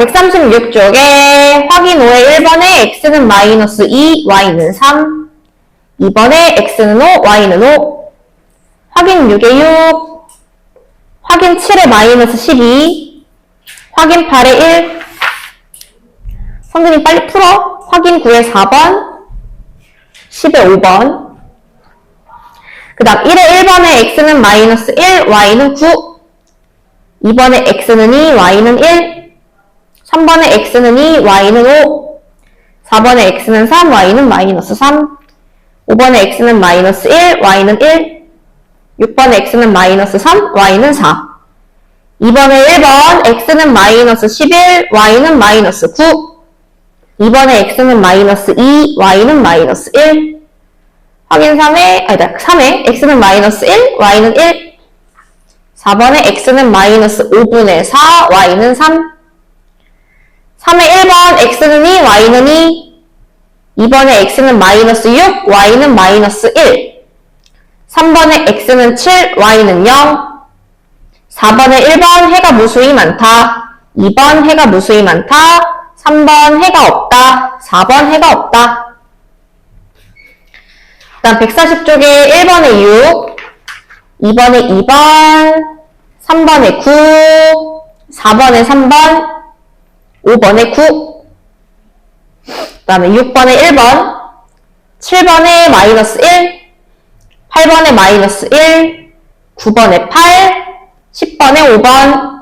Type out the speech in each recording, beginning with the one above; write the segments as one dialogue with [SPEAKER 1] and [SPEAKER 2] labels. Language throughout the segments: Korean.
[SPEAKER 1] 136쪽에 확인 5의 1번에 x는 마이너스 2, y는 3. 2번에 x는 5, y는 5. 확인 6의 6. 확인 7의 마이너스 12. 확인 8의 1. 성준이 빨리 풀어. 확인 9의 4번. 10의 5번. 그 다음 1의 1번에 x는 마이너스 1, y는 9. 2번에 x는 2, y는 1. 3번에 x는 2, y는 5. 4번에 x는 3, y는 마이너스 3. 5번에 x는 마이너스 1, y는 1. 6번에 x는 마이너스 3, y는 4. 2번에 1번 x는 마이너스 11, y는 마이너스 9. 2번에 x는 마이너스 2, y는 마이너스 1. 확인 3에 x는 마이너스 1, y는 1. 4번에 x는 마이너스 5분의 4, y는 3. 3의 1번 x는 2, y는 2. 2번에 x는 마이너스 6, y는 마이너스 1. 3번에 x는 7, y는 0. 4번에 1번 해가 무수히 많다. 2번 해가 무수히 많다. 3번 해가 없다. 4번 해가 없다. 그 다음 140쪽에 1번에 6, 2번에 2번, 3번에 9, 4번에 3번, 5번에 9, 그 다음에 6번에 1번, 7번에 마이너스 1, 8번에 마이너스 1, 9번에 8, 10번에 5번,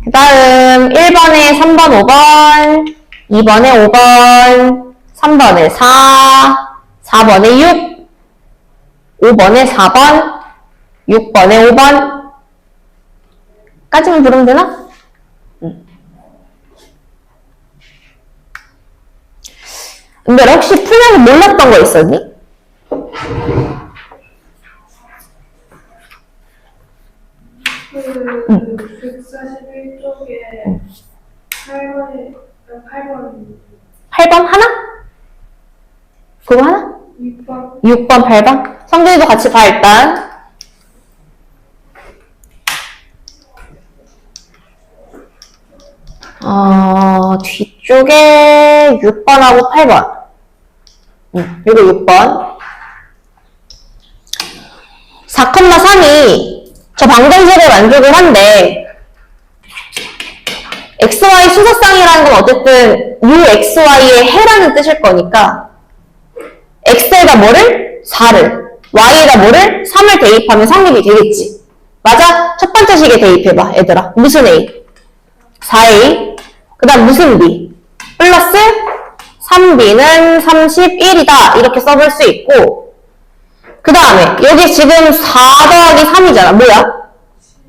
[SPEAKER 1] 그 다음 1번에 3번 5번, 2번에 5번, 3번에 4, 4번에 6, 5번에 4번, 6번에 5번 까지만 부르면 되나? 근데 혹시 풀면서 몰랐던 거 있었니?
[SPEAKER 2] 그 141쪽에
[SPEAKER 1] 8번 하나? 그거 하나? 6번, 8번? 성준이도 같이 봐, 일단. 뒤쪽에 6번하고 8번. 이거 6번. 4,3이 저 방정식을 만족을 한데, xy 수소쌍이라는 건 어쨌든 uxy의 해라는 뜻일 거니까, x에다 뭐를? 4를. y에다 뭐를? 3을 대입하면 성립이 되겠지. 맞아? 첫 번째 식에 대입해봐, 얘들아. 무슨 a? 4a. 그 다음 무슨 b? 플러스 3b는 31이다. 이렇게 써볼 수 있고, 그 다음에 여기 지금 4 더하기 3이잖아. 뭐야?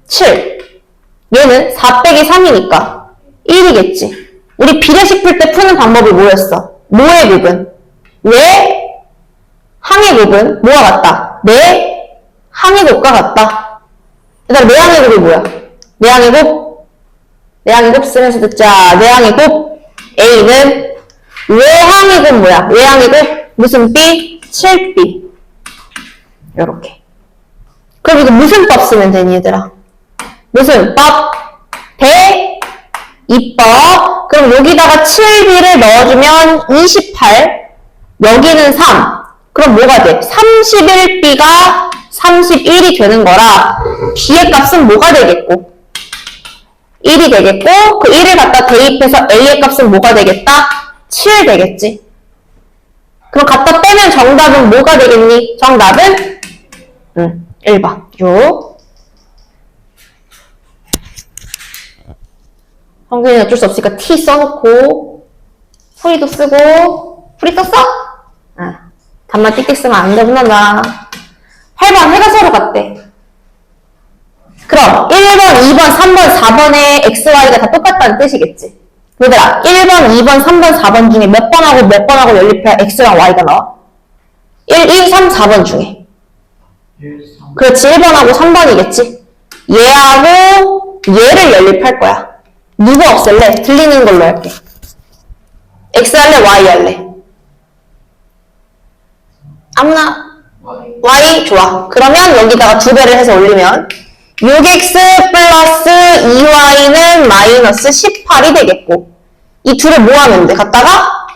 [SPEAKER 1] 7. 얘는 4 빼기 3이니까 1이겠지. 우리 비례식 풀 때 푸는 방법이 뭐였어? 뭐의 부분? 왜? 항의 곱은 뭐와 같다? 내 항의 곱과 같다. 그다음 내항의 곱이 뭐야? 내항의 곱? 내항의 곱 쓰면서 듣자. 내항의 곱 A는 외항의 곱 뭐야? 외항의 곱 무슨 B? 7B. 요렇게. 그럼 이거 무슨 법 쓰면 되니 얘들아? 무슨 법? 대입법. 그럼 여기다가 7B를 넣어주면 28. 여기는 3. 그럼 뭐가 돼? 31B가 31이 되는 거라 B의 값은 뭐가 되겠고? 1이 되겠고 그 1을 갖다 대입해서 A의 값은 뭐가 되겠다? 7 되겠지. 그럼 갖다 빼면 정답은 뭐가 되겠니? 정답은 1번. 6. 성균이 어쩔 수 없으니까 T 써놓고 풀이도 쓰고 풀이 썼어? 단말 띡띡 쓰면 안 되구나, 나. 8번, 해가 서로 같대. 그럼, 1번, 2번, 3번, 4번의 XY가 다 똑같다는 뜻이겠지. 얘들아, 1번, 2번, 3번, 4번 중에 몇 번하고 연립해야 X랑 Y가 나와? 1, 2, 3, 4번 중에. 그렇지, 1번하고 3번이겠지. 얘하고 얘를 연립할 거야. 누구 없앨래? 들리는 걸로 할게. X 할래? Y 할래? 아무나 Y 좋아. 그러면 여기다가 2배를 해서 올리면 6x 플러스 2y는 마이너스 18이 되겠고 이 둘을 뭐 하면 돼? 갖다가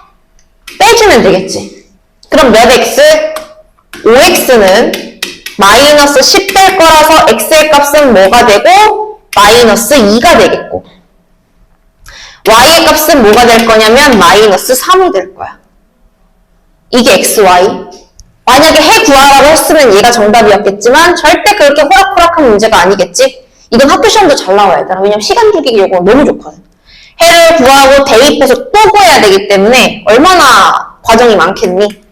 [SPEAKER 1] 빼주면 되겠지. 그럼 몇 x? 5x는 마이너스 10 될 거라서 x의 값은 뭐가 되고 마이너스 2가 되겠고 y의 값은 뭐가 될 거냐면 마이너스 3이 될 거야. 이게 xy. 만약에 해 구하라고 했으면 얘가 정답이었겠지만 절대 그렇게 호락호락한 문제가 아니겠지. 이건 학교 시험도 잘 나와야 돼. 왜냐면 시간 죽이기 요거 너무 좋거든. 해를 구하고 대입해서 또 구해야 되기 때문에 얼마나 과정이 많겠니?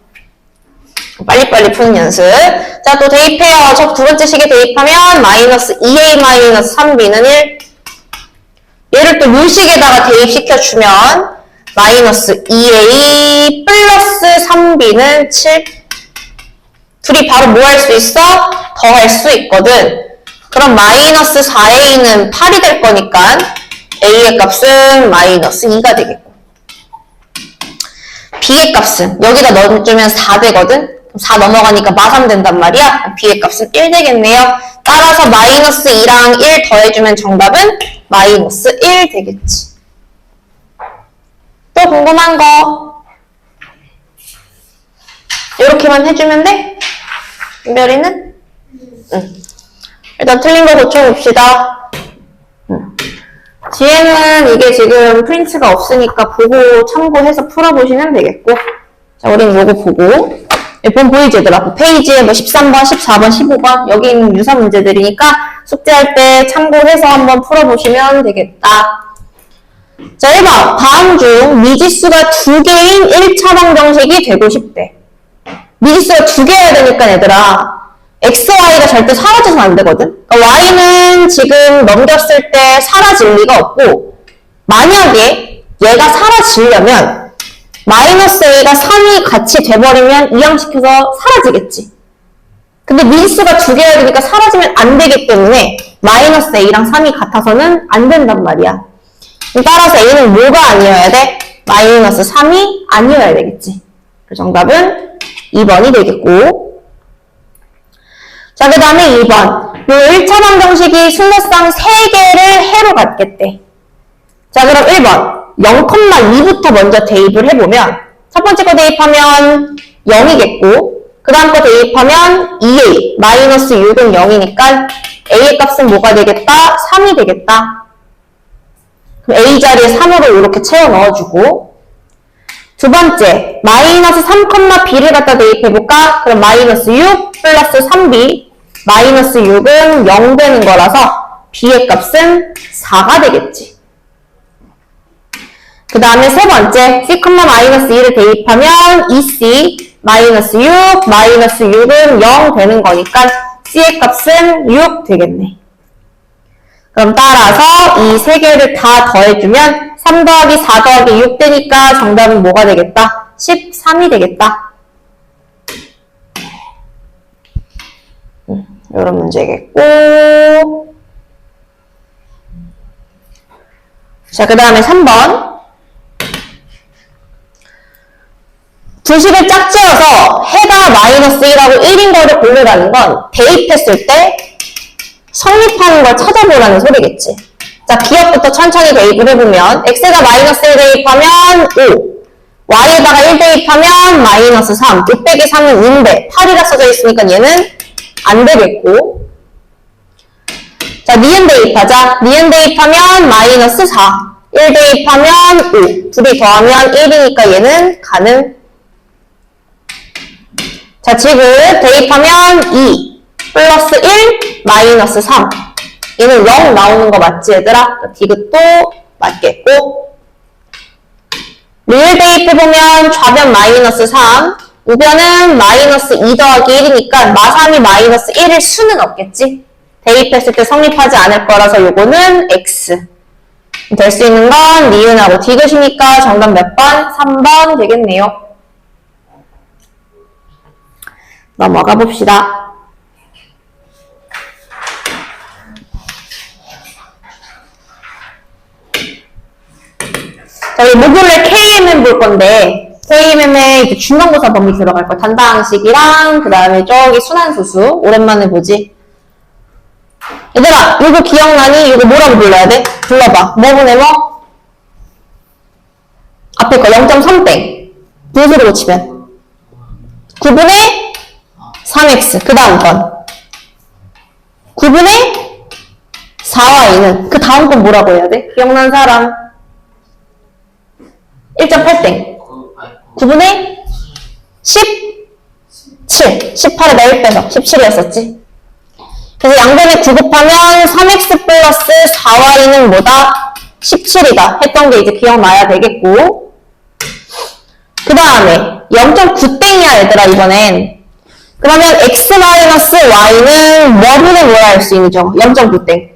[SPEAKER 1] 빨리빨리 푸는 연습. 자, 또 대입해요. 저 두 번째 식에 대입하면 마이너스 2a 마이너스 3b는 1. 얘를 또 요식에다가 대입시켜주면 마이너스 2a 플러스 3b는 7. 둘이 바로 뭐 할 수 있어? 더 할 수 있거든. 그럼 마이너스 4a는 8이 될 거니까 a의 값은 마이너스 2가 되겠고 b의 값은 여기다 넣어주면 4 되거든. 4 넘어가니까 마3 된단 말이야. b의 값은 1 되겠네요. 따라서 마이너스 2랑 1 더해주면 정답은 마이너스 1 되겠지. 또 궁금한 거? 이렇게만 해주면 돼? 은별이는? 응. 일단 틀린 거 고쳐봅시다. 뒤에는 이게 지금 프린트가 없으니까 보고 참고해서 풀어보시면 되겠고 자, 우린 요거 보고 본 보이지 얘들아? 페이지에 뭐 13번, 14번, 15번 여기 있는 유사 문제들이니까 숙제할 때 참고해서 한번 풀어보시면 되겠다. 자, 1번. 다음 중 미지수가 2개인 1차 방정식이 되고 싶대. 미지수가 2개여야 되니까 얘들아 x, y가 절대 사라져서 안 되거든? 그러니까 y는 지금 넘겼을 때 사라질 리가 없고 만약에 얘가 사라지려면 마이너스 a가 3이 같이 돼버리면 이항시켜서 사라지겠지. 근데 미지수가 2개여야 되니까 사라지면 안 되기 때문에 마이너스 a랑 3이 같아서는 안 된단 말이야. 따라서 a는 뭐가 아니어야 돼? 마이너스 3이 아니어야 되겠지. 그 정답은 2번이 되겠고 자, 그 다음에 2번. 요 1차 방정식이 순서상 3개를 해로 갖겠대. 자, 그럼 1번. 0,2부터 먼저 대입을 해보면 첫 번째 거 대입하면 0이겠고 그 다음 거 대입하면 2a, 마이너스 6은 0이니까 a의 값은 뭐가 되겠다? 3이 되겠다. 그럼 a 자리에 3으로 이렇게 채워 넣어주고 두 번째, 마이너스 3,b를 갖다 대입해볼까? 그럼 마이너스 6 플러스 3b, 마이너스 6은 0 되는 거라서 b의 값은 4가 되겠지. 그 다음에 세 번째, c, 마이너스 2를 대입하면 2c, 마이너스 6, 마이너스 6은 0 되는 거니까 c의 값은 6 되겠네. 그럼 따라서 이 세 개를 다 더해주면 3 더하기 4 더하기 6 되니까 정답은 뭐가 되겠다? 13이 되겠다. 이런 문제겠고 자, 그 다음에 3번 두 식을 짝지어서 해가 마이너스 1하고 1인 거를 고르라는 건 대입했을 때 성립하는 걸 찾아보라는 소리겠지. 자, 기억부터 천천히 대입을 해보면 x가 마이너스 1 대입하면 5 y에다가 1 대입하면 마이너스 3 6 빼기 3은 2인데 8이라 써져 있으니까 얘는 안 되겠고 자, 니은 대입하자. 니은 대입하면 마이너스 4 1 대입하면 5 둘이 더하면 1이니까 얘는 가능. 자, 지금 대입하면 2 플러스 1 마이너스 3 얘는 0 나오는 거 맞지 얘들아? 디귿도 맞겠고 리을 대입해보면 좌변 마이너스 3 우변은 마이너스 2 더하기 1이니까 마3이 마이너스 1일 수는 없겠지? 대입했을 때 성립하지 않을 거라서 요거는 x 될 수 있는 건 니은하고 디귿이니까 정답 몇 번? 3번 되겠네요. 넘어가 봅시다. 저희 목요일에 KMM 볼 건데 KMM에 이제 중간고사 범위 들어갈 거 단다항식이랑 그 다음에 저기 순환수수 오랜만에 보지. 얘들아, 이거 기억나니? 이거 뭐라고 불러야 돼? 불러봐. 뭐분의 뭐? 앞에 거 0.3땡. 분수로 고치면 9분의 3x. 그 다음 건 9분의 4y는 그 다음 건 뭐라고 해야 돼? 기억난 사람? 1.8땡. 9분의 17. 18에다 1 빼서 17이었었지. 그래서 양변에 9 곱하면 3x 플러스 4y는 뭐다? 17이다. 했던 게 이제 기억나야 되겠고. 그 다음에 0.9땡이야 얘들아 이번엔. 그러면 x-y는 뭐분의 뭐라 할 수 있죠? 0.9땡.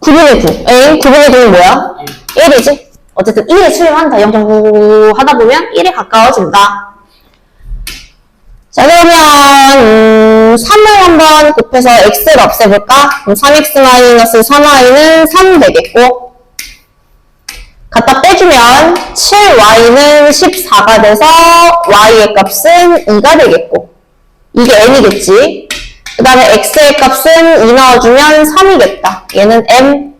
[SPEAKER 1] 9분의 9. 에이, 9분의 9는 뭐야? 1이지? 어쨌든 1에 수렴한다. 0.9 하다 보면 1에 가까워진다. 자, 그러면 3을 한번 곱해서 x를 없애볼까? 그럼 3x-3y는 3 되겠고, 갖다 빼주면 7y는 14가 돼서 y의 값은 2가 되겠고, 이게 n이겠지? 그 다음에 x의 값은 2 넣어주면 3이겠다. 얘는 m.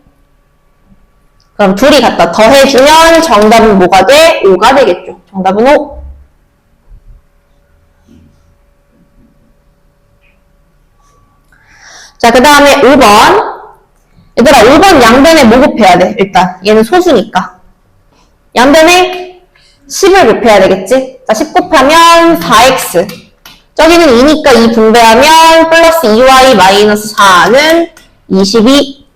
[SPEAKER 1] 그럼 둘이 갖다 더해주면 정답은 뭐가 돼? 5가 되겠죠. 정답은 5. 자, 그 다음에 5번. 얘들아, 5번 양변에 뭐 곱해야 돼? 일단. 얘는 소수니까. 양변에 10을 곱해야 되겠지? 자, 10 곱하면 4x. 저기는 2니까 2 분배하면 플러스 2y 마이너스 4는 22.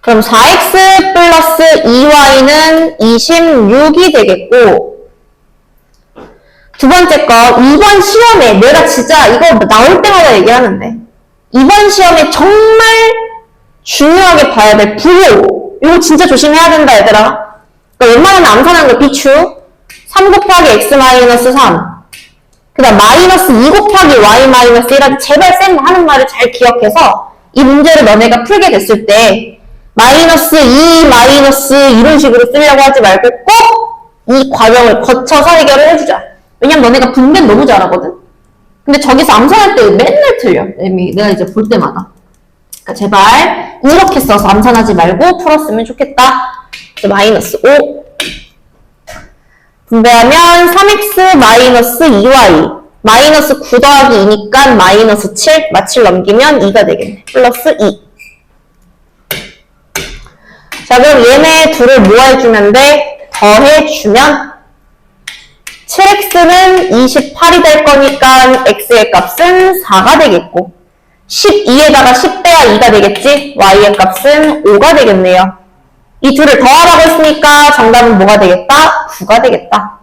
[SPEAKER 1] 그럼 4x 플러스 2y는 26이 되겠고, 두 번째 거, 이번 시험에 내가 진짜 이거 나올 때마다 얘기하는데, 이번 시험에 정말 중요하게 봐야 될 부호. 이거 진짜 조심해야 된다, 얘들아. 그러니까 웬만하면 암산하는 거 비추. 3 곱하기 x 마이너스 3. 그 다음 마이너스 2 곱하기 y 마이너스 1. 제발 쌤 하는 말을 잘 기억해서 이 문제를 너네가 풀게 됐을 때 마이너스 2 마이너스 이런 식으로 쓰려고 하지 말고 꼭 이 과정을 거쳐서 해결을 해주자. 왜냐면 너네가 분배는 너무 잘하거든. 근데 저기서 암산할 때 맨날 틀려. 내가 이제 볼 때마다. 그러니까 제발 이렇게 써서 암산하지 말고 풀었으면 좋겠다. 마이너스 5. 분배하면 3x 마이너스 2y. 마이너스 9 더하기 2니까 마이너스 7. 마칠 넘기면 2가 되겠네. 플러스 2. 자, 그럼 얘네 둘을 뭐 해주면 돼? 더해주면 7x는 28이 될 거니까 x의 값은 4가 되겠고 12에다가 10 빼야 2가 되겠지? y의 값은 5가 되겠네요. 이 둘을 더하라고 했으니까 정답은 뭐가 되겠다? 9가 되겠다.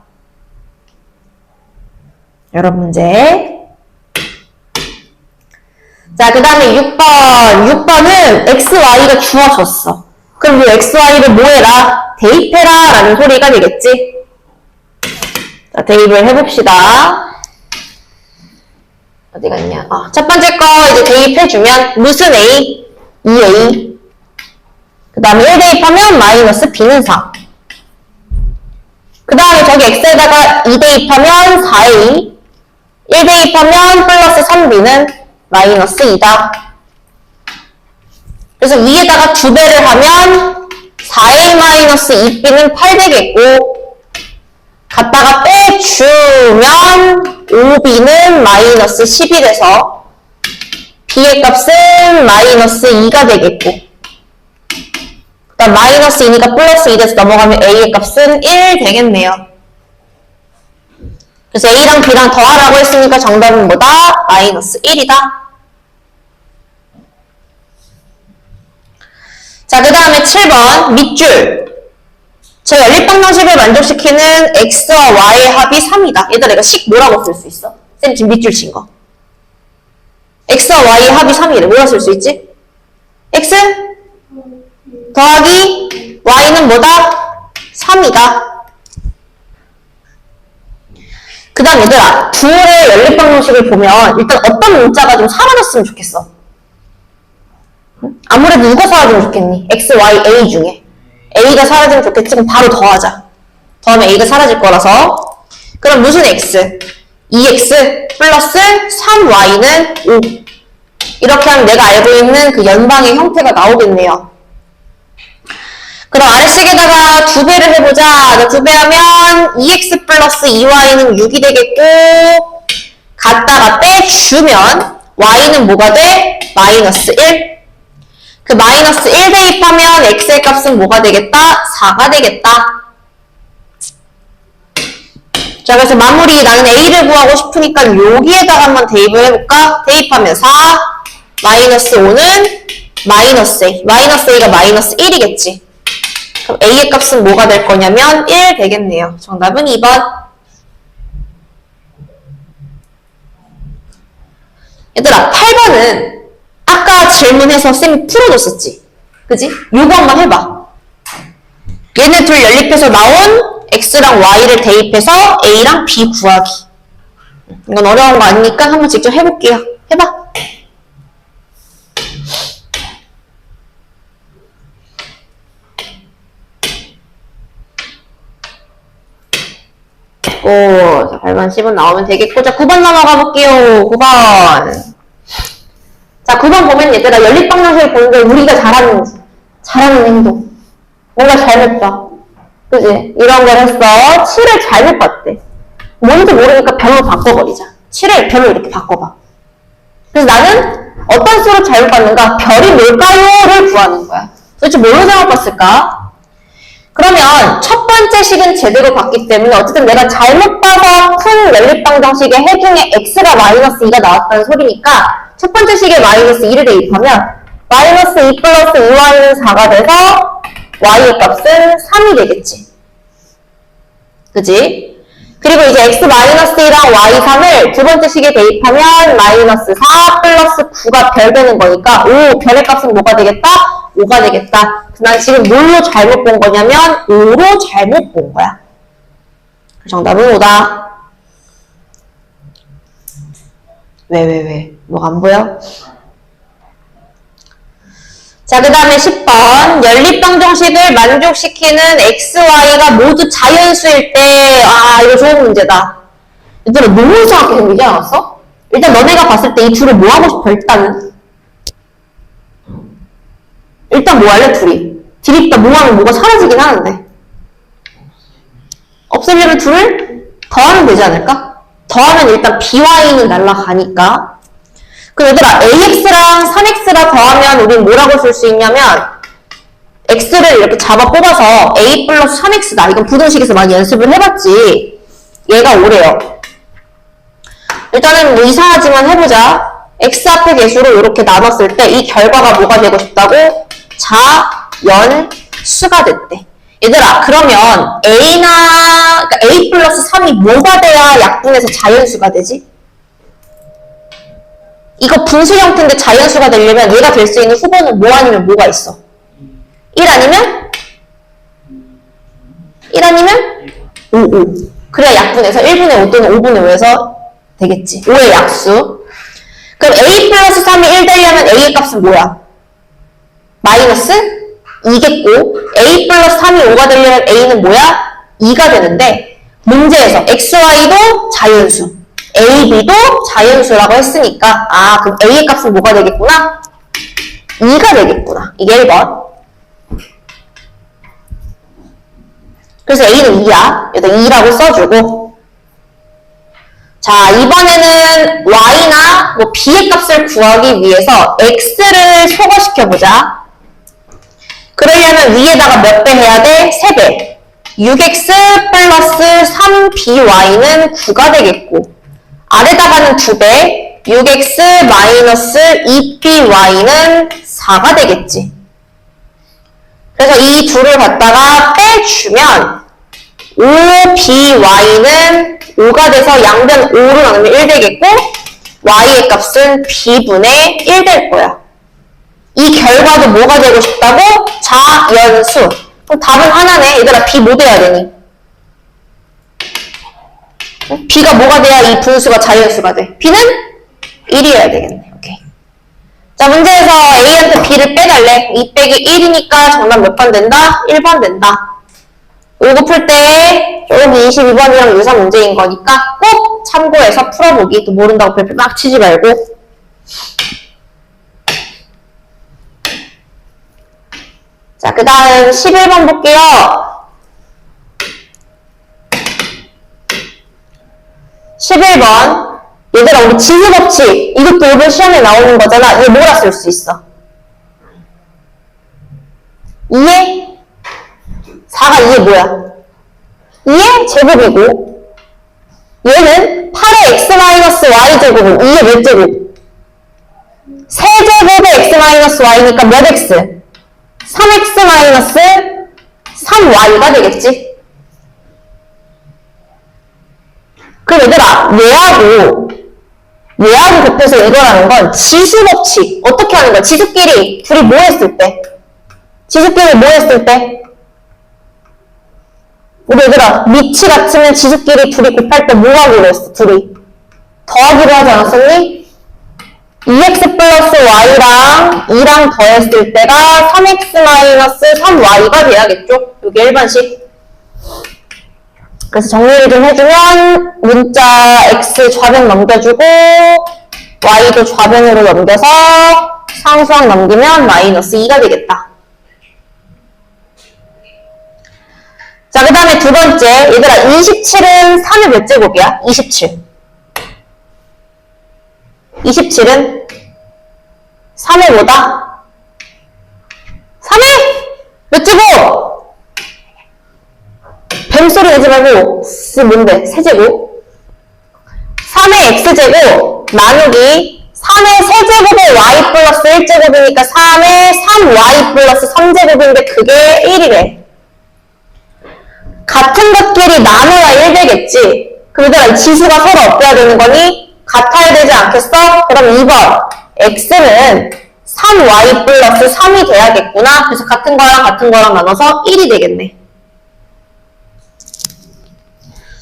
[SPEAKER 1] 여러분 문제. 자, 그 다음에 6번. 6번은 x, y가 주어졌어. 그럼 이 x, y를 뭐 해라? 대입해라 라는 소리가 되겠지? 자, 대입을 해봅시다. 어디 갔냐? 첫 번째 거 이제 대입해주면 무슨 a? 2a. 그 다음에 1 대입하면 마이너스 b는 4. 그 다음에 저기 x에다가 2 대입하면 4a. 1 대입하면 플러스 3b는 마이너스 2다. 그래서 2에다가 2배를 하면 4a 마이너스 2b는 8 되겠고 갖다가 빼주면 5b는 마이너스 10이 돼서 b의 값은 마이너스 2가 되겠고 그 다음 마이너스 2니까 플러스 2 돼서 넘어가면 a의 값은 1 되겠네요. 그래서 a랑 b랑 더하라고 했으니까 정답은 뭐다? 마이너스 1이다. 자, 그 다음에 7번 밑줄. 저 연립방정식을 만족시키는 x와 y의 합이 3이다. 얘들아, 이거 식 뭐라고 쓸 수 있어? 쌤 지금 밑줄 친 거. x와 y의 합이 3이래. 뭐라 쓸 수 있지? x 더하기 y는 뭐다? 3이다. 그 다음 얘들아, 둘의 연립방정식을 보면 일단 어떤 문자가 좀 사라졌으면 좋겠어. 아무래도 누가 사라지면 좋겠니? x, y, a 중에 a가 사라지면 좋겠지? 그럼 바로 더하자. 더하면 a가 사라질 거라서. 그럼 무슨 x? 2x 플러스 3y는 5. 이렇게 하면 내가 알고 있는 그 연방의 형태가 나오겠네요. 그럼 아래식에다가 2배를 해보자. 2배 하면 2x 플러스 2y는 6이 되겠고, 갖다가 빼주면 y는 뭐가 돼? 마이너스 1. 그 마이너스 1 대입하면 x의 값은 뭐가 되겠다? 4가 되겠다. 자, 그래서 마무리 나는 a를 구하고 싶으니까 여기에다가 한번 대입을 해볼까? 대입하면 4, 마이너스 5는 마이너스 a. 마이너스 a가 마이너스 1이겠지. 그럼 a의 값은 뭐가 될 거냐면 1 되겠네요. 정답은 2번. 얘들아, 8번은 아까 질문해서 쌤이 풀어줬었지? 그지? 요거 한번 해봐. 얘네 둘 연립해서 나온 x랑 y를 대입해서 a랑 b 구하기. 이건 어려운 거 아니니까 한번 직접 해볼게요. 해봐. 자, 8번, 10번 나오면 되겠고. 자, 9번 넘어가 볼게요. 9번. 자, 9번 보면 얘들아, 연립방정식을 보는데 우리가 잘하는 행동. 뭔가 잘못 봐. 그지? 이런 걸 했어. 7을 잘못 봤대. 뭔지 모르니까 별로 바꿔버리자. 7을 별로 이렇게 바꿔봐. 그래서 나는 어떤 수로 잘못 봤는가? 별이 뭘까요?를 구하는 거야. 도대체 뭘로 잘못 봤을까? 그러면 첫 번째 식은 제대로 봤기 때문에 어쨌든 내가 잘못 봐서 큰 연립방정식의 해중에 x가 마이너스 2가 나왔다는 소리니까 첫 번째 식에 마이너스 2를 대입하면 마이너스 2 플러스 2y는 4가 돼서 y의 값은 3이 되겠지. 그지? 그리고 이제 x 마이너스 2랑 y 3을 두 번째 식에 대입하면 마이너스 4 플러스 9가 별 되는 거니까 5, 별의 값은 뭐가 되겠다? 5가 되겠다. 난 지금 뭘로 잘못 본 거냐면 5로 잘못 본 거야. 정답은 5다. 왜? 뭐가 안 보여? 자, 그 다음에 10번. 연립방정식을 만족시키는 x, y가 모두 자연수일 때, 이거 좋은 문제다. 얘들아, 너무 이상하게 생기지 않았어? 일단 너네가 봤을 때 이 둘을 뭐 하고 싶어, 일단은? 일단 뭐 할래, 둘이? 디립다 뭐 하면 뭐가 사라지긴 하는데. 없애려면 둘을 더하면 되지 않을까? 더하면 일단 by는 날라가니까. 그럼 얘들아, ax랑 3x랑 더하면 우린 뭐라고 쓸 수 있냐면 x를 이렇게 잡아 뽑아서 a 플러스 3x다. 이건 부등식에서 많이 연습을 해봤지. 얘가 5래요. 일단은 뭐 이상하지만 해보자. x 앞에 개수로 이렇게 나눴을 때 이 결과가 뭐가 되고 싶다고? 자연수가 됐대. 얘들아, 그러면 그러니까 a 플러스 3이 뭐가 돼야 약분해서 자연수가 되지? 이거 분수 형태인데 자연수가 되려면 얘가 될 수 있는 후보는 뭐 아니면 뭐가 있어? 1 아니면? 5. 그래야 약분해서 1분의 5 또는 5분의 5에서 되겠지. 5의 약수. 그럼 a 플러스 3이 1 되려면 a의 값은 뭐야? 마이너스 2겠고 a 플러스 3이 5가 되려면 a는 뭐야? 2가 되는데 문제에서 xy도 자연수, a, b도 자연수라고 했으니까 그럼 a의 값은 뭐가 되겠구나? 2가 되겠구나. 이게 1번. 그래서 a는 2야. 여기다 2라고 써주고 자, 이번에는 y나 뭐 b의 값을 구하기 위해서 x를 소거시켜보자. 그러려면 위에다가 몇 배 해야 돼? 3배. 6x 플러스 3by는 9가 되겠고 아래다가는 2배. 6x 마이너스 2by는 4가 되겠지. 그래서 이 둘을 갖다가 빼주면 5by는 5가 돼서 양변 5로 나누면 1 되겠고 y의 값은 b분의 1 될 거야. 이 결과도 뭐가 되고 싶다고? 자연수. 그럼 답은 하나네. 얘들아, b 뭐 돼야 되니? b가 뭐가 돼야 이 분수가 자연수가 돼? b는 1이어야 되겠네. 오케이. 자, 문제에서 a한테 b를 빼달래. 2 빼기 1이니까 정답 몇 번 된다? 1번 된다. 요거 풀 때 여기 22번이랑 유사 문제인 거니까 꼭 참고해서 풀어보기. 또 모른다고 별표 막 치지 말고. 자, 그 다음 11번 볼게요. 11번. 얘들아, 우리 지수법칙. 이것도 이번 시험에 나오는 거잖아. 이거 뭐라 쓸 수 있어? 2의 4가 2의 뭐야? 2의 제곱이고 얘는 8의 x-y제곱은 2의 몇 제곱? 세제곱의 x-y니까 몇 x? 3x-3y가 되겠지? 그럼 얘들아, 얘하고 곱해서 이거라는 건 지수법칙. 어떻게 하는 거야? 지수끼리 둘이 뭐 했을 때? 지수끼리 뭐 했을 때? 우리 얘들아, 밑이 같으면 지수끼리 둘이 곱할 때 뭐 하기로 했어? 둘이 더하기로 하지 않았었니? 2x 플러스 y랑 2랑 더했을 때가 3x-3y가 돼야겠죠? 여기 1번씩. 그래서 정리를 좀 해주면 문자 x 좌변 넘겨주고 y도 좌변으로 넘겨서 상수항 넘기면 마이너스 2가 되겠다. 자, 그 다음에 두 번째. 얘들아, 27은 3의 몇 제곱이야? 27. 27은 3의 뭐다? 3의 몇 제곱? 뱀소리 내지 말고 뭔데? 세제곱? 3의 x제곱 나누기 3의 세제곱의 y 플러스 1제곱이니까 3의 3y 플러스 3제곱인데 그게 1이래. 같은 것끼리 나눠야 1 되겠지. 그럼 얘들아, 지수가 서로 엎어야 되는 거니? 같아야 되지 않겠어? 그럼 2번 x는 3y 플러스 3이 돼야겠구나. 그래서 같은 거랑 나눠서 1이 되겠네.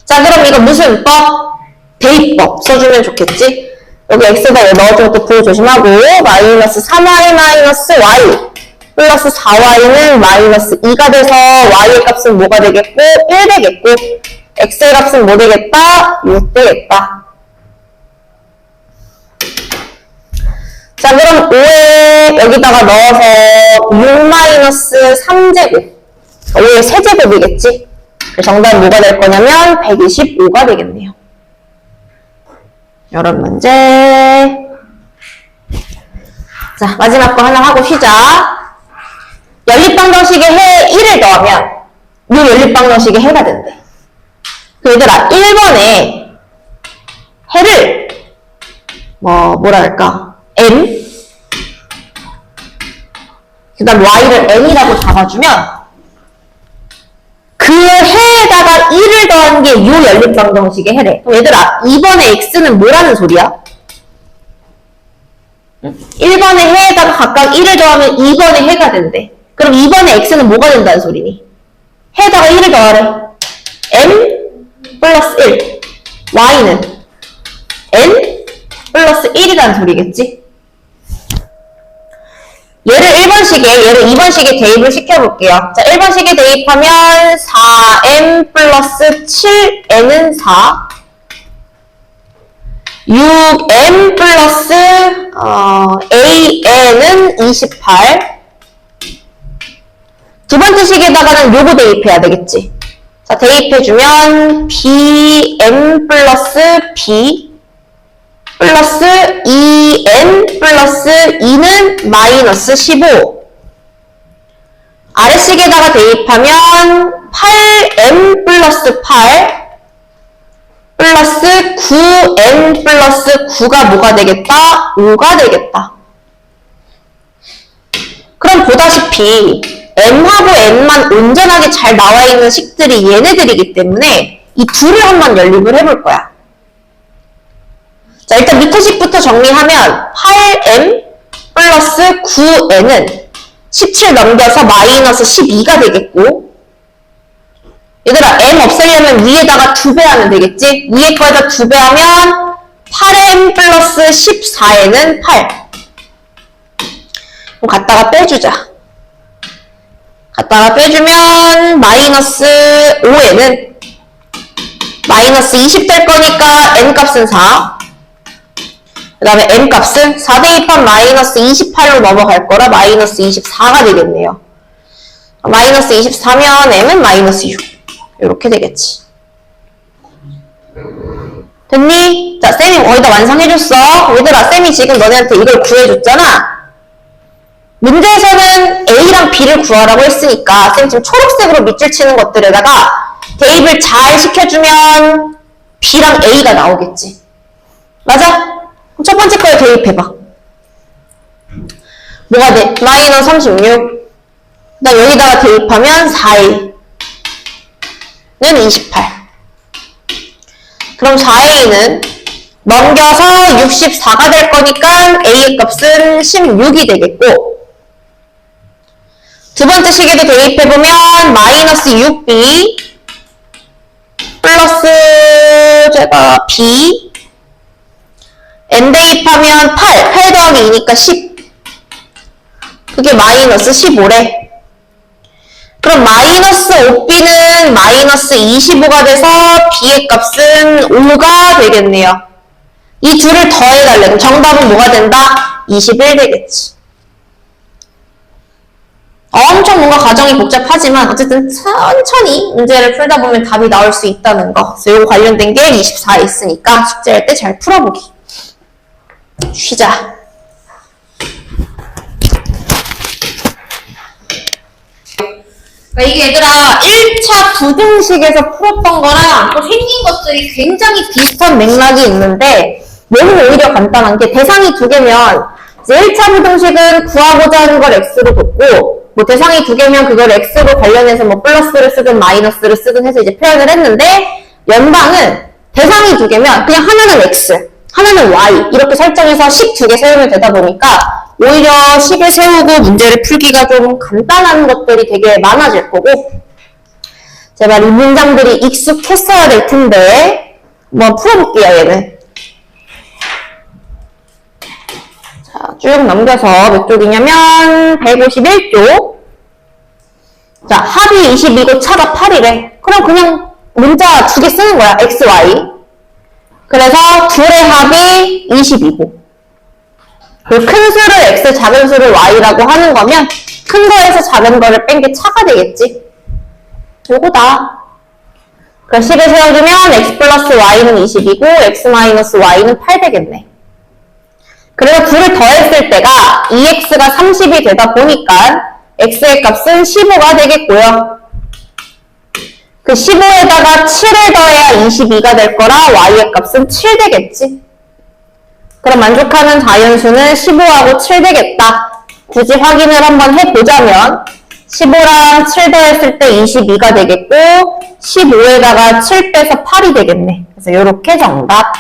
[SPEAKER 1] 자, 그럼 이거 무슨 법? 대입법 써주면 좋겠지? 여기 x에다 넣어주고 또 부호 조심하고 마이너스 3y 마이너스 y 플러스 4y는 마이너스 2가 돼서 y의 값은 뭐가 되겠고? 1 되겠고 x의 값은 뭐 되겠다? 6 되겠다. 자, 그럼 5에 여기다가 넣어서 6 마이너스 3제곱 5의 세제곱이겠지? 정답은 뭐가 될 거냐면 125가 되겠네요. 이런 문제. 자, 마지막 거 하나 하고 쉬자. 연립방정식에 해 1을 더하면 이 연립방정식에 해가 된대. 그 얘들아, 1번에 해를 뭐라 할까? n 그 다음 y를 n이라고 잡아주면 그 해에다가 1을 더한 게 이 연립방정식의 해래. 그럼 얘들아, 2번의 x는 뭐라는 소리야? 1번의 해에다가 각각 1을 더하면 2번의 해가 된대. 그럼 2번의 x는 뭐가 된다는 소리니? 해에다가 1을 더하래. n 플러스 1. y는 n 플러스 1이라는 소리겠지? 얘를 1번식에, 얘를 2번식에 대입을 시켜볼게요. 자, 1번식에 대입하면 4n 플러스 7n은 4. 6n 플러스 an은 28. 두 번째 식에다가는 요거 대입해야 되겠지. 자, 대입해주면 bn 플러스 b 플러스 2n 플러스 2는 마이너스 15. 아래식에다가 대입하면 8n 플러스 8 플러스 9n 플러스 9가 뭐가 되겠다? 5가 되겠다. 그럼 보다시피 m하고 n만 온전하게 잘 나와 있는 식들이 얘네들이기 때문에 이 둘을 한번 연립을 해볼 거야. 자, 일단 밑에 식부터 정리하면 8m 플러스 9n은 17 넘겨서 마이너스 12가 되겠고, 얘들아, m 없애려면 위에다가 2배 하면 되겠지? 위에 거에다 2배 하면 8m 플러스 14n은 8. 그럼 갖다가 빼주자. 갖다가 빼주면 마이너스 5에는 마이너스 20 될 거니까 n값은 4. 그 다음에 n값은 4 대입한 마이너스 28로 넘어갈 거라 마이너스 24가 되겠네요. 마이너스 24면 m은 마이너스 6. 이렇게 되겠지. 됐니? 자, 쌤이 어디다 완성해줬어. 얘들아, 쌤이 지금 너네한테 이걸 구해줬잖아. 문제에서는 A랑 B를 구하라고 했으니까 쌤 지금 초록색으로 밑줄 치는 것들에다가 대입을 잘 시켜주면 B랑 A가 나오겠지. 맞아? 그럼 첫 번째 거에 대입해봐. 뭐가 돼? 마이너스 36. 그다음 여기다가 대입하면 4A는 28. 그럼 4A는 넘겨서 64가 될 거니까 A의 값은 16이 되겠고, 두 번째 식에도 대입해보면 마이너스 6B 플러스 제가 B n 대입하면 8 더하기 2니까 10. 그게 마이너스 15래. 그럼 마이너스 5b는 마이너스 25가 돼서 b의 값은 5가 되겠네요. 이 둘을 더해달래. 그럼 정답은 뭐가 된다? 21 되겠지. 엄청 뭔가 과정이 복잡하지만 어쨌든 천천히 문제를 풀다 보면 답이 나올 수 있다는 거. 그래서 이거 관련된 게 24에 있으니까 숙제할 때 잘 풀어보기. 쉬자. 이게 얘들아 1차 부등식에서 풀었던 거랑 또 생긴 것들이 굉장히 비슷한 맥락이 있는데 얘는 오히려 간단한 게 대상이 두 개면 이제 1차 부등식은 구하고자 하는 걸 x로 뒀고 뭐 대상이 두 개면 그걸 x로 관련해서 뭐 플러스를 쓰든 마이너스를 쓰든 해서 이제 표현을 했는데 연방은 대상이 두 개면 그냥 하나는 x, 하나는 y 이렇게 설정해서 식 두 개 세우면 되다 보니까 오히려 식을 세우고 문제를 풀기가 좀 간단한 것들이 되게 많아질 거고 제발 이 문장들이 익숙했어야 될 텐데 한번 풀어볼게요. 얘는 자, 쭉 넘겨서 몇 쪽이냐면 151쪽. 자, 합이 22고 차가 8이래. 그럼 그냥 문자 두 개 쓰는 거야. x, y. 그래서 둘의 합이 22고 그 큰 수를 x, 작은 수를 y라고 하는 거면 큰 거에서 작은 거를 뺀 게 차가 되겠지. 요거다. 그 식을 세워주면 x 플러스 y는 20이고 x 마이너스 y는 8 되겠네. 그래서 둘을 더했을 때가 2x가 30이 되다 보니까 x의 값은 15가 되겠고요. 그 15에다가 7을 더해야 22가 될 거라 y의 값은 7 되겠지. 그럼 만족하는 자연수는 15하고 7 되겠다. 굳이 확인을 한번 해보자면 15랑 7 더했을 때 22가 되겠고 15에다가 7 빼서 8이 되겠네. 그래서 이렇게 정답.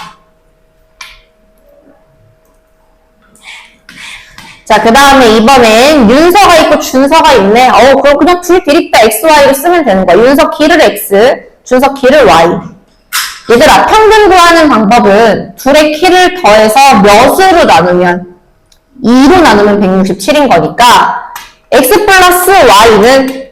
[SPEAKER 1] 자, 그 다음에 이번엔 윤서가 있고 준서가 있네. 그럼 그냥 둘 디릭다 xy로 쓰면 되는 거야. 윤서 키를 x, 준서 키를 y. 얘들아, 평균 구하는 방법은 둘의 키를 더해서 몇으로 나누면 2로 나누면 167인 거니까 x 플러스 y는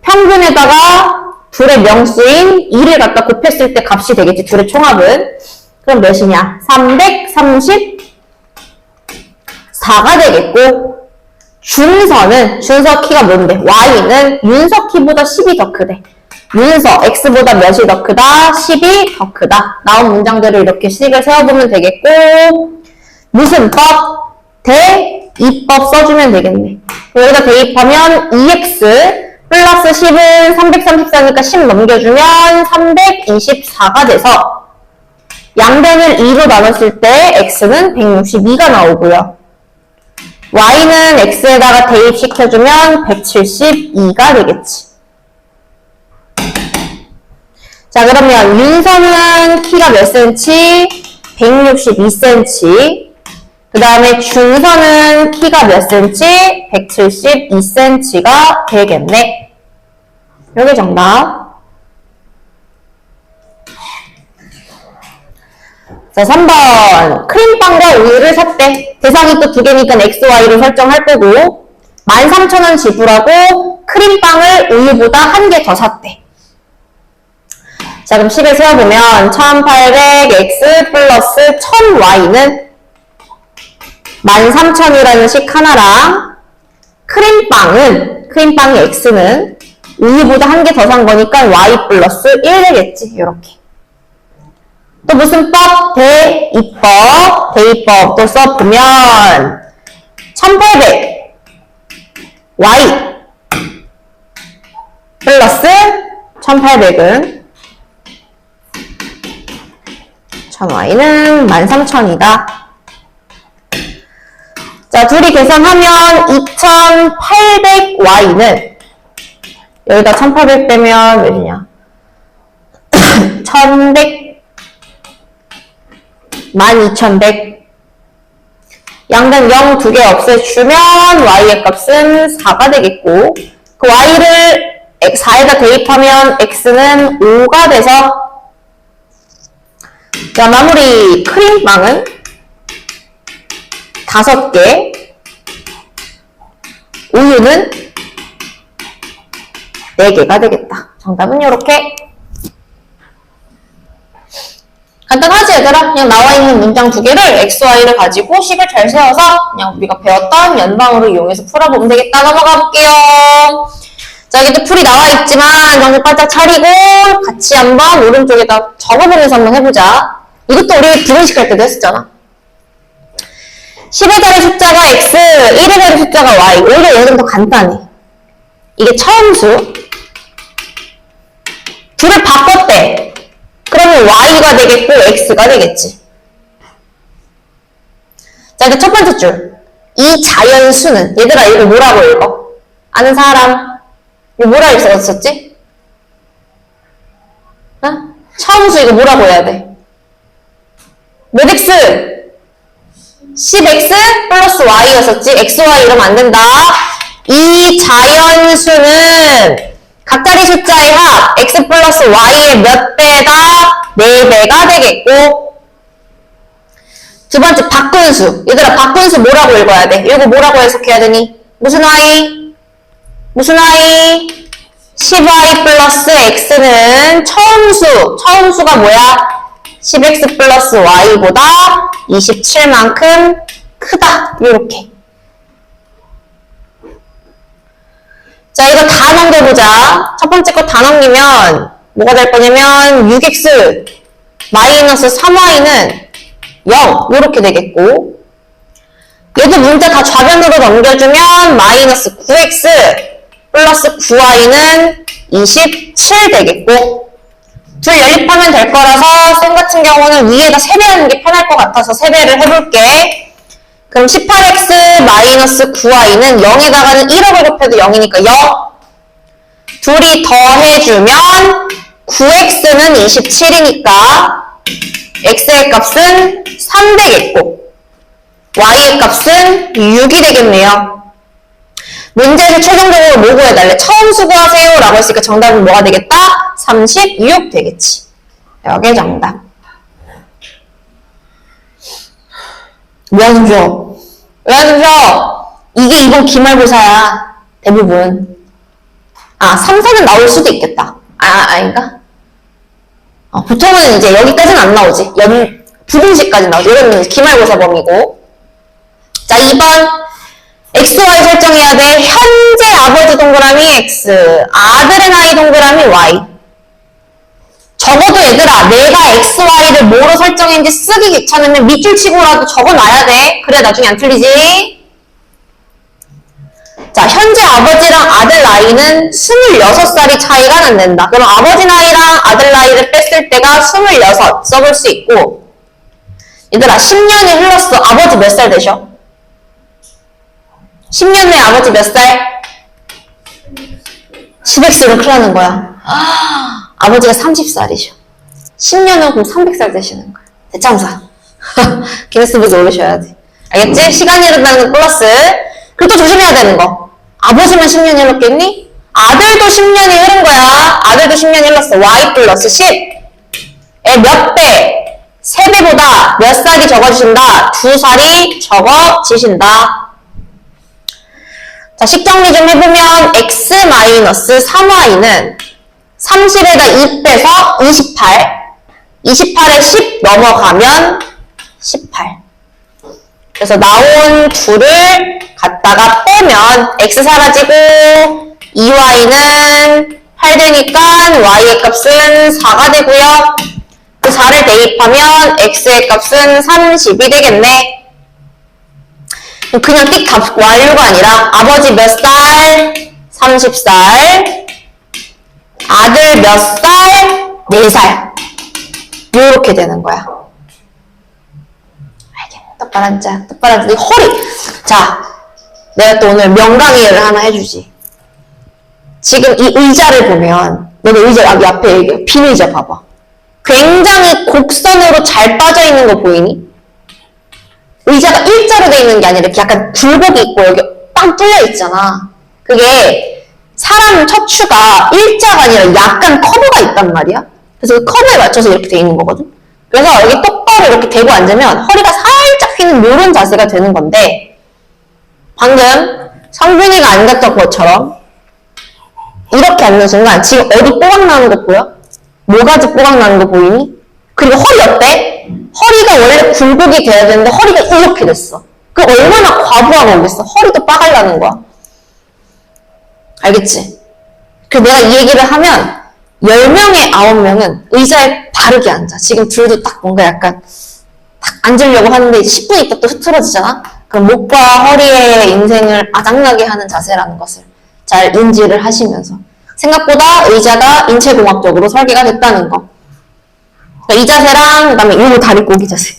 [SPEAKER 1] 평균에다가 둘의 명수인 2를 갖다 곱했을 때 값이 되겠지. 둘의 총합은. 그럼 몇이냐? 334가 되겠고 준서는 준서 키가 뭔데? y는 윤서 키보다 10이 더 크대. 윤서 x보다 몇이 더 크다? 10이 더 크다. 나온 문장들을 이렇게 식을 세워보면 되겠고 무슨 법? 대입법 써주면 되겠네. 여기다 대입하면 2x 플러스 10은 334니까 10 넘겨주면 324가 돼서 양변을 2로 나눴을 때 x는 162가 나오고요. y는 x에다가 대입시켜주면 172가 되겠지. 자, 그러면 윤서는 키가 몇 cm? 162cm. 그 다음에 준서는 키가 몇 cm? 172cm가 되겠네. 여기 정답. 자, 3번. 크림빵과 우유를 샀대. 대상이 또 두 개니까 x, y로 설정할 거고 13,000원 지불하고 크림빵을 우유보다 한 개 더 샀대. 자, 그럼 10에 세워보면 1800x 플러스 1000y는 13000이라는 식 하나랑 크림빵 x는 우유보다 한 개 더 산 거니까 y 플러스 1 되겠지. 요렇게. 또 무슨 법? 대입법 또 써보면 1800 y 플러스 1800은 1000y는 13000이다. 자, 둘이 계산하면 2800y는 여기다 1800 빼면 몇이냐? 1100 12100 양변 0 두 개 없애주면 y의 값은 4가 되겠고 그 y를 4에다 대입하면 x는 5가 돼서 자, 마무리 크림빵은 5개 우유는 4개가 되겠다. 정답은 이렇게. 간단하지 얘들아? 그냥 나와있는 문장 두 개를 x, y를 가지고 식을 잘 세워서 그냥 우리가 배웠던 연방으로 이용해서 풀어보면 되겠다. 넘어가 볼게요. 자, 여기도 풀이 나와있지만 정신 바짝 차리고 같이 한번 오른쪽에다 적어보면서 한번 해보자. 이것도 우리 부분식 할 때도 했었잖아. 10의 자리 숫자가 x, 1의 자리 숫자가 y. 오히려 얘는 더 간단해. 이게 처음수. 둘을 바꿨대. 그러면 y가 되겠고 x가 되겠지. 자, 이제 첫 번째 줄. 이 자연수는 얘들아 이거 뭐라고 읽어? 아는 사람? 이거 뭐라 읽었었지? 어? 처음수 이거 뭐라고 해야 돼? 몇 x? 10x 플러스 y였었지? xy 이러면 안 된다. 이 자연수는 각자리 숫자의 합 x 플러스 y의 몇 배다? 4배가 되겠고 두 번째 바꾼수. 얘들아 바꾼수 뭐라고 읽어야 돼? 이거 뭐라고 해석해야 되니? 무슨 y? 무슨 y? 10y 플러스 x는 처음수가 뭐야? 10x 플러스 y보다 27만큼 크다. 이렇게. 자, 이거 다 넘겨보자. 첫 번째 거 다 넘기면 뭐가 될 거냐면 6x 마이너스 3y는 0 이렇게 되겠고 얘도 문제 다 좌변으로 넘겨주면 마이너스 9x 플러스 9y는 27 되겠고 둘 연립하면 될 거라서 쌤 같은 경우는 위에다 세배하는 게 편할 것 같아서 세배를 해볼게. 그럼 18x 마이너스 9y는 0에다가는 1을 곱해도 0이니까 0. 둘이 더해주면 9x는 27이니까 x의 값은 3 되겠고 y의 값은 6이 되겠네요. 문제에서 최종적으로 뭐 구해달래? 처음수 구하세요 라고 했으니까 정답은 뭐가 되겠다? 36 되겠지. 여기 정답. 왜 한숨 쉬어? 왜 한숨 쉬어? 이게 이번 기말고사야. 대부분. 아, 3, 4는 나올 수도 있겠다. 아닌가? 보통은 이제 여기까지는 안 나오지. 부등식까지 나오지. 이거는 기말고사 범위고. 자, 2번. XY 설정해야 돼. 현재 아버지 동그라미 X, 아들의 나이 동그라미 Y. 적어도 얘들아, 내가 XY를 뭐로 설정했는지 쓰기 귀찮으면 밑줄 치고라도 적어놔야 돼. 그래 나중에 안 틀리지. 자, 현재 아버지랑 아들 나이는 26살이 차이가 난다. 그럼 아버지 나이랑 아들 나이를 뺐을 때가 26 써볼 수 있고 얘들아, 10년이 흘렀어. 아버지 몇 살 되셔? 10년 후에 아버지 몇 살? 10x로 큰일 나는 거야. 아버지가 30살이셔. 10년 후 그럼 300살 되시는 거야. 대참사. 기네스북에 올리셔야 돼. 알겠지? 시간이 흐른다는 거 플러스. 그리고 또 조심해야 되는 거. 아버지만 10년이 흘렀겠니? 아들도 10년이 흐른 거야. 아들도 10년이 흘렀어. y 플러스 10의 몇 배? 3배보다 몇 살이 적어지신다? 2살이 적어지신다. 자, 식 정리 좀 해보면 x 3y는 30에다 2 빼서 28. 28에 10 넘어가면 18. 그래서 나온 2를 갖다가 빼면 x 사라지고 2y는 8 되니까 y의 값은 4가 되고요. 그 4를 대입하면 x의 값은 30이 되겠네. 그냥 띡 답 완료가 아니라 아버지 몇 살? 30살. 아들 몇 살? 4살. 요렇게 되는 거야. 알겠네. 똑바로 앉아. 똑바로 앉아. 허리. 자, 내가 또 오늘 명강의를 하나 해주지. 지금 이 의자를 보면, 너는 의자 여기 앞에 여기 빈 의자 봐봐. 굉장히 곡선으로 잘 빠져 있는 거 보이니? 의자가 일자로 돼 있는 게 아니라 이렇게 약간 굴곡이 있고 여기 빵 뚫려 있잖아. 그게 사람 척추가 일자가 아니라 약간 커브가 있단 말이야. 그래서 그 커브에 맞춰서 이렇게 돼 있는 거거든. 그래서 여기 똑바로 이렇게 대고 앉으면 허리가 살짝 휘는 이런 자세가 되는 건데 방금 성균이가 앉았던 것처럼 이렇게 앉는 순간 지금 어디 뽀각 나는 거 보여? 모가지 뽀각 나는 거 보이니? 그리고 허리 어때? 허리가 원래 굴곡이 돼야 되는데 허리가 이렇게 됐어. 그 얼마나 과부하가 오겠어. 허리도 빠갈라는 거야. 알겠지? 그래서 내가 이 얘기를 하면 10명에 9명은 의자에 바르게 앉아. 지금 둘도 딱 뭔가 약간 딱 앉으려고 하는데 이제 10분 있다 또 흐트러지잖아? 그럼 목과 허리의 인생을 아작나게 하는 자세라는 것을 잘 인지를 하시면서 생각보다 의자가 인체공학적으로 설계가 됐다는 거. 그러니까 이 자세랑 그다음에 이거 다리 꼬기 자세.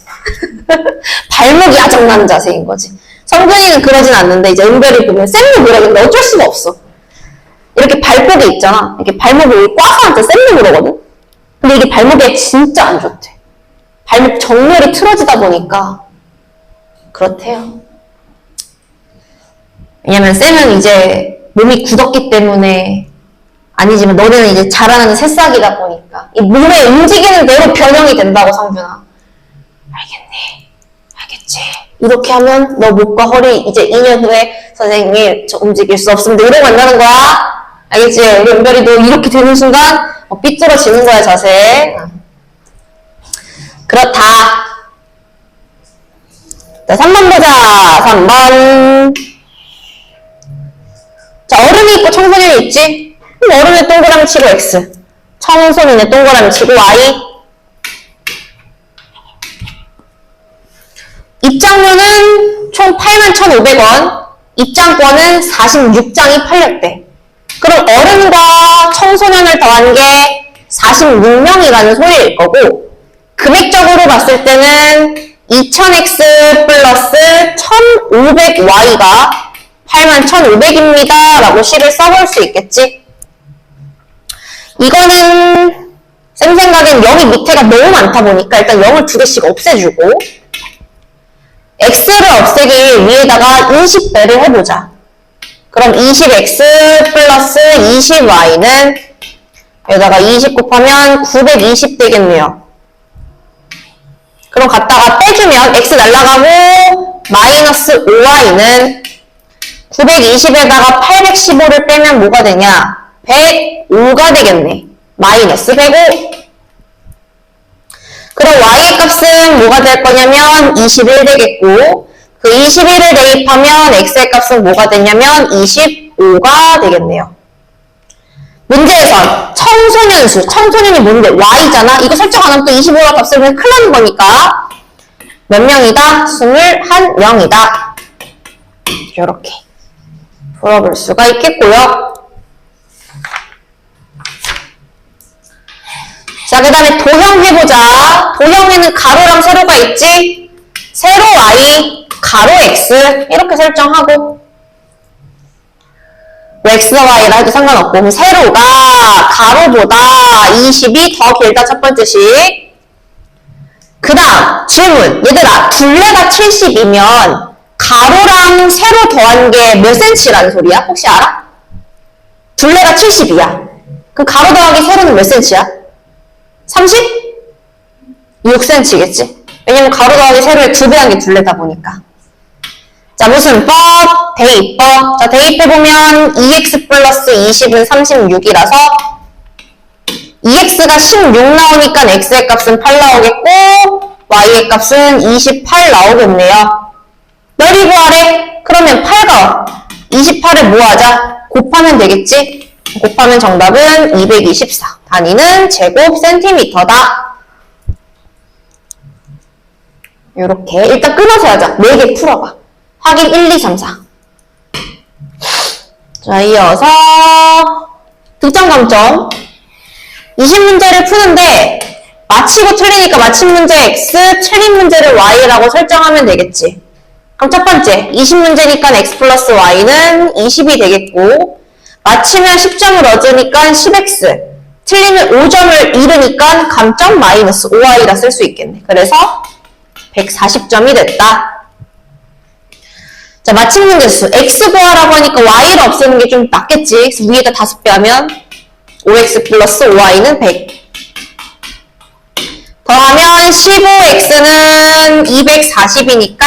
[SPEAKER 1] 발목이 아작나는 자세인 거지. 성균이는 그러진 않는데 이제 은별이 보면 쌤도 그러는데 어쩔 수가 없어. 이렇게 발목이 있잖아. 이렇게 발목을 꽈서 앉아 쌤도 그러거든. 근데 이게 발목에 진짜 안 좋대. 발목 정렬이 틀어지다 보니까 그렇대요. 왜냐면 쌤은 이제 몸이 굳었기 때문에 아니지만 너네는 이제 자라나는 새싹이다 보니까 이 몸에 움직이는 대로 변형이 된다고 성균아. 알겠네. 알겠지. 이렇게 하면 너 목과 허리 이제 2년 후에 선생님이 저 움직일 수 없습니다. 이러고 만나는 거야. 알겠지? 우리 은별이 너 이렇게 되는 순간 삐뚤어지는 거야 자세. 그렇다. 자 3번 보자. 3번. 자 어른이 있고 청소년이 있지? 그럼 어른의 동그라미 치고 X. 청소년의 동그라미 치고 Y. 입장료는 총 81,500원. 입장권은 46장이 팔렸대. 그럼 어른과 청소년을 더한 게 46명이라는 소리일 거고 금액적으로 봤을 때는 2000X 플러스 1500Y가 81,500입니다 라고 시를 써볼 수 있겠지. 이거는 쌤 생각엔 0이 밑에가 너무 많다 보니까 일단 0을 2개씩 없애주고 x를 없애기 위에다가 20배를 해보자. 그럼 20x 플러스 20y는 여기다가 20 곱하면 920 되겠네요. 그럼 갖다가 빼주면 x 날라가고 마이너스 5y는 920에다가 815를 빼면 뭐가 되냐? 105가 되겠네. 마이너스 105. 그럼 y의 값은 뭐가 될 거냐면 21 되겠고 그 21을 대입하면 x의 값은 뭐가 되냐면 25가 되겠네요. 문제에선 청소년 수, 청소년이 뭔데? y잖아? 이거 설정 안 하면 또 25가 값을 그냥 큰일 나는 거니까 몇 명이다? 21명이다. 이렇게 풀어볼 수가 있겠고요. 자, 그 다음에 도형 해보자. 도형에는 가로랑 세로가 있지? 세로 y, 가로 x 이렇게 설정하고 뭐 x와 y라 해도 상관없고 그럼 세로가 가로보다 20이 더 길다 첫 번째 식. 그 다음 질문. 얘들아 둘레가 70이면 가로랑 세로 더한 게 몇 cm라는 소리야? 혹시 알아? 둘레가 70이야. 그럼 가로 더하기 세로는 몇 cm야? 36cm겠지? 왜냐면 가로 더하기 세로의 2배 한 게 둘레다 보니까. 자, 무슨 법? 대입법. 자, 대입해보면 2x 플러스 20은 36이라서 2x가 16 나오니까 x의 값은 8 나오겠고 y의 값은 28 나오겠네요. 너리 구하래? 그러면 8과 28을 뭐 하자? 곱하면 되겠지? 곱하면 정답은 224. 단위는 제곱센티미터다. 요렇게 일단 끊어서 하자. 4개 풀어봐. 확인 1, 2, 3, 4. 자, 이어서 득점 감점. 20문제를 푸는데 맞히고 틀리니까 맞힌 문제 x, 틀린 문제를 y라고 설정하면 되겠지. 그럼 첫 번째, 20문제니까 x 플러스 y는 20이 되겠고 맞히면 10점을 얻으니까 10x, 틀리면 5점을 잃으니까 감점 마이너스 5y라 쓸 수 있겠네. 그래서 140점이 됐다. 자, 맞힌 문제수 x 구하라고 하니까 y를 없애는 게 좀 낫겠지. 그래서 위에다 5배 하면 5x 플러스 5y는 100. 더하면 15x는 240이니까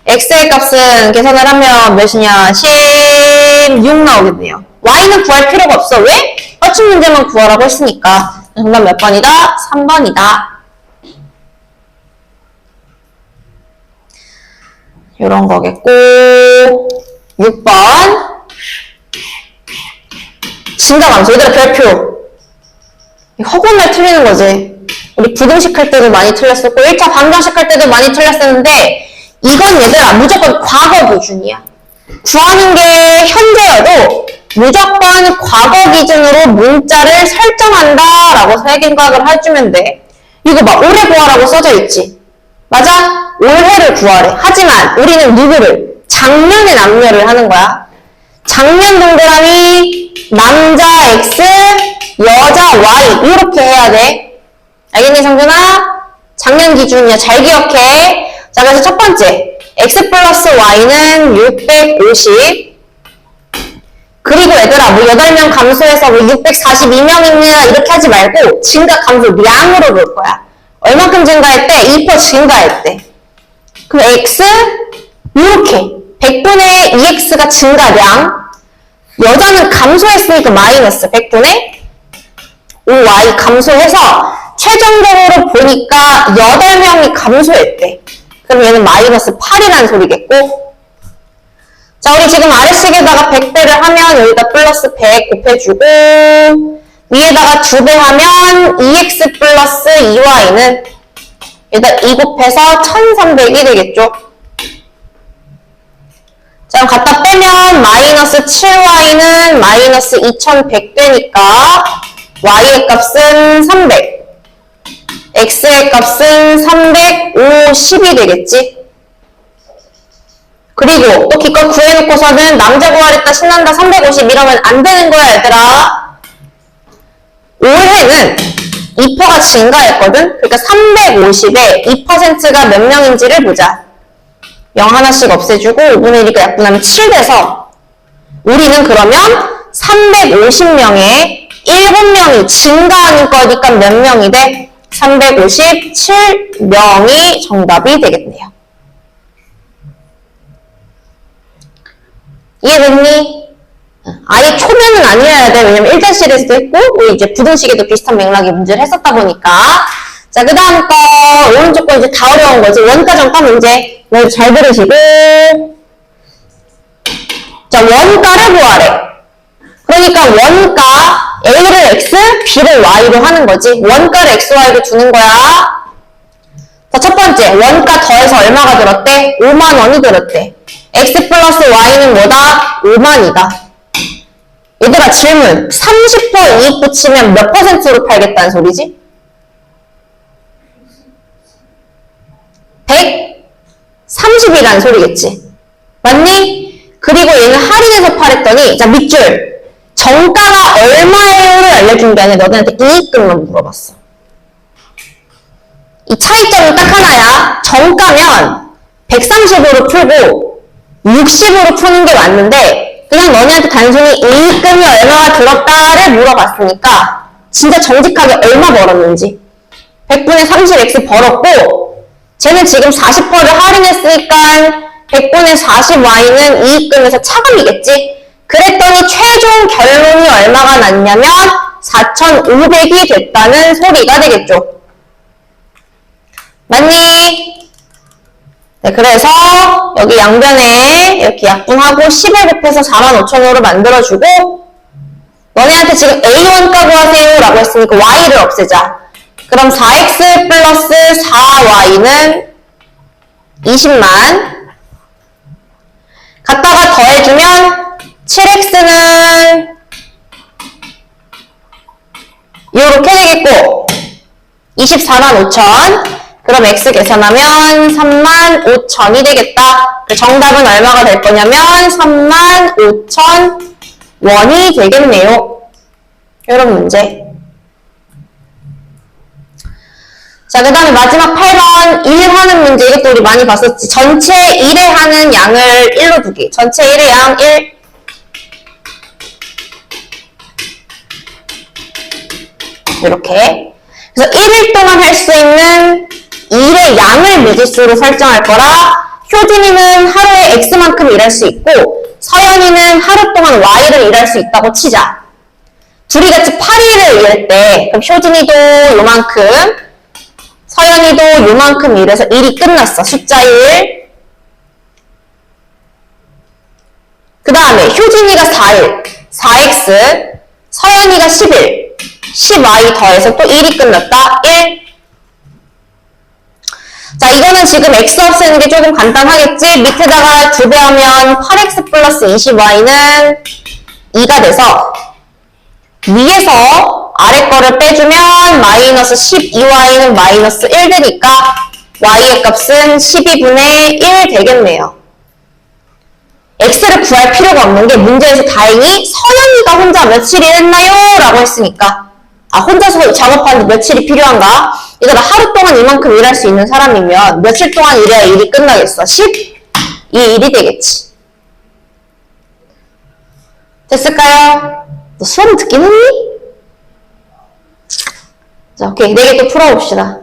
[SPEAKER 1] x의 값은 계산을 하면 몇이냐? 16 나오겠네요. y는 구할 필요가 없어. 왜? 맞춤 문제만 구하라고 했으니까. 정답 몇 번이다? 3번이다. 요런 거겠고 6번 증가감소. 얘들아 별표. 허구날 틀리는 거지. 우리 부등식 할 때도 많이 틀렸었고 1차 방정식 할 때도 많이 틀렸었는데 이건 얘들아 무조건 과거 기준이야. 구하는 게 현재여도 무조건 과거 기준으로 문자를 설정한다 라고 생각을 해주면 돼. 이거 막 올해 구하라고 써져 있지. 맞아? 올해를 구하래. 하지만 우리는 누구를? 작년의 남녀를 하는 거야. 작년 동그라미 남자 X, 여자 Y 이렇게 해야 돼. 알겠니 성준아? 작년 기준이야. 잘 기억해. 자, 그래서 첫 번째 X 플러스 Y는 650. 그리고 얘들아 뭐 8명 감소해서 뭐 642명이냐 이렇게 하지 말고 증가 감소량으로 볼 거야. 얼만큼 증가했대? 2% 증가했대. 그럼 X 이렇게 100분의 2X가 증가량. 여자는 감소했으니까 마이너스 100분의 5Y 감소해서 최종적으로 보니까 8명이 감소했대. 그럼 얘는 마이너스 8이라는 소리겠고. 자, 우리 지금 아래식에다가 100배를 하면 여기다 플러스 100 곱해주고 위에다가 2배 하면 2x 플러스 2y는 여기다 2 곱해서 1300이 되겠죠. 자, 그럼 갖다 빼면 마이너스 7y는 마이너스 2100 되니까 y의 값은 300, x의 값은 350이 되겠지. 그리고 또 기껏 구해놓고서는 남자 구하랬다 신난다 350 이러면 안 되는 거야 얘들아. 올해는 2%가 증가했거든. 그러니까 350에 2%가 몇 명인지를 보자. 0 하나씩 없애주고 5분의 1이니까 약분하면 7 돼서 우리는 그러면 350명에 7명이 증가하는 거니까 몇 명이 돼? 357명이 정답이 되겠네요. 이해됐니? 아예 초면은 아니어야 돼. 왜냐면 1단실에서도 했고 우리 이제 부등식에도 비슷한 맥락의 문제를 했었다 보니까. 자, 그 다음 거 오른쪽 거 이제 다 어려운 거지. 원가 정가 문제. 잘 들으시고. 자, 원가를 구하래. 그러니까 원가 A를 X, B를 Y로 하는 거지. 원가를 X, Y로 주는 거야. 자, 첫 번째 원가 더해서 얼마가 들었대? 5만 원이 들었대. X 플러스 Y는 뭐다? 5만이다. 얘들아 질문. 30% 이익 붙이면 몇 %로 팔겠다는 소리지? 130이라는 소리겠지. 맞니? 그리고 얘는 할인해서 팔았더니 자 밑줄. 정가가 얼마예요를 알려준 게 아니라 너네한테 이익금만 물어봤어. 이 차이점은 딱 하나야. 정가면 130으로 풀고 60으로 푸는 게 맞는데 그냥 너네한테 단순히 이익금이 얼마가 들었다를 물어봤으니까 진짜 정직하게 얼마 벌었는지 100분의 30x 벌었고 쟤는 지금 40%를 할인했으니까 100분의 40y는 이익 끝에서 차감이겠지? 그랬더니 최종 결론이 얼마가 났냐면 4,500이 됐다는 소리가 되겠죠. 맞니? 네, 그래서 여기 양변에 이렇게 약분하고 10을 곱해서 45,000으로 만들어주고 너네한테 지금 A1 까구하세요 라고 했으니까 Y를 없애자. 그럼 4X 플러스 4Y는 20만. 갖다가 더해주면 7X는 이렇게 되겠고 24만 5천. 그럼 X 계산하면 3만 5천이 되겠다. 정답은 얼마가 될 거냐면 3만 5천 원이 되겠네요. 이런 문제. 자, 그 다음에 마지막 8번 1 하는 문제. 이것도 우리 많이 봤었지. 전체 1에 하는 양을 1로 두기. 전체 1의 양 1. 이렇게. 그래서 1일 동안 할 수 있는 1의 양을 미지수로 설정할 거라 효진이는 하루에 X만큼 일할 수 있고 서연이는 하루 동안 Y를 일할 수 있다고 치자. 둘이 같이 8일을 일할 때 그럼 효진이도 요만큼 서연이도 요만큼 일해서 일이 끝났어. 숫자 1. 그 다음에 효진이가 4일 4X 서연이가 10일 10Y 더해서 또 1이 끝났다. 1. 자, 이거는 지금 X 없애는 게 조금 간단하겠지? 밑에다가 2배 하면 8X 플러스 20Y는 2가 돼서 위에서 아래 거를 빼주면 마이너스 12Y는 마이너스 1 되니까 Y의 값은 12분의 1 되겠네요. X를 구할 필요가 없는 게 문제에서 다행히 서연이가 혼자 며칠 일했나요? 라고 했으니까 혼자서 작업하는데 며칠이 필요한가? 얘들아 하루 동안 이만큼 일할 수 있는 사람이면 며칠 동안 일해야 일이 끝나겠어? 10? 이 일이 되겠지. 됐을까요? 너 수업 듣긴 했니? 자, 오케이. 4개 또 풀어봅시다.